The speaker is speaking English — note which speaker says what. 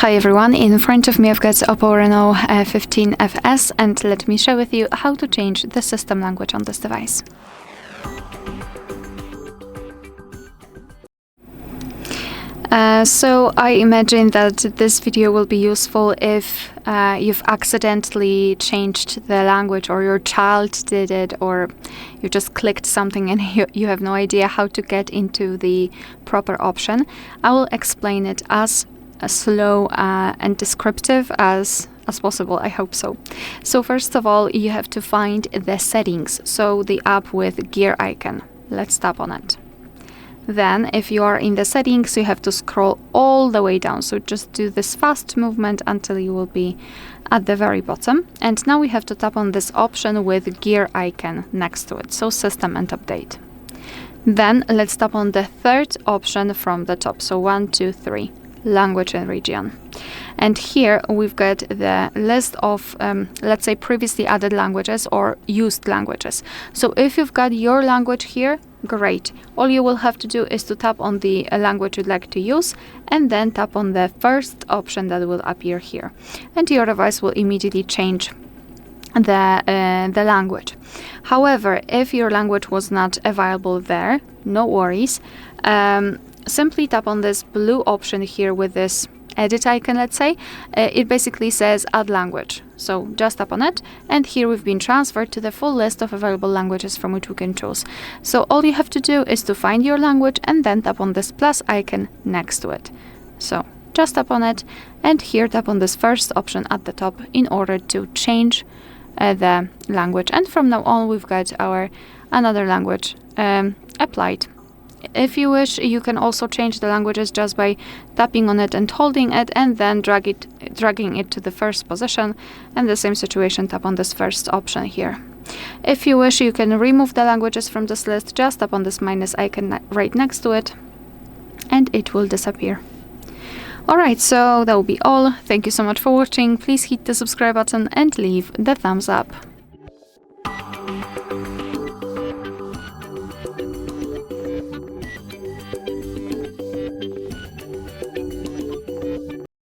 Speaker 1: Hi everyone, in front of me I've got OPPO Reno15 FS, and let me share with you how to change the system language on this device. So I imagine that this video will be useful if you've accidentally changed the language, or your child did it, or you just clicked something and you have no idea how to get into the proper option. I will explain it as slow and descriptive as possible, I hope so. So first of all, you have to find the settings, so the app with gear icon. Let's tap on it. Then if you are in the settings, you have to scroll all the way down, so just do this fast movement until you will be at the very bottom. And now we have to tap on this option with gear icon next to it, so system and update. Then let's tap on the third option from the top, so 1, 2, 3, language and region. And here we've got the list of let's say previously added languages or used languages. So if you've got your language here, great. All you will have to do is to tap on the language you'd like to use, and then tap on the first option that will appear here, and your device will immediately change the language. However, if your language was not available there, no worries. Simply tap on this blue option here with this edit icon, let's say. It basically says add language, so just tap on it, and here we've been transferred to the full list of available languages from which we can choose. So all you have to do is to find your language and then tap on this plus icon next to it. So just tap on it, and here tap on this first option at the top in order to change the language, and from now on we've got our another language applied. If you wish, you can also change the languages just by tapping on it and holding it, and then dragging it to the first position. And the same situation, tap on this first option here. If you wish, you can remove the languages from this list. Just tap on this minus icon right next to it, and it will disappear. Alright, so that will be all. Thank you so much for watching. Please hit the subscribe button and leave the thumbs up.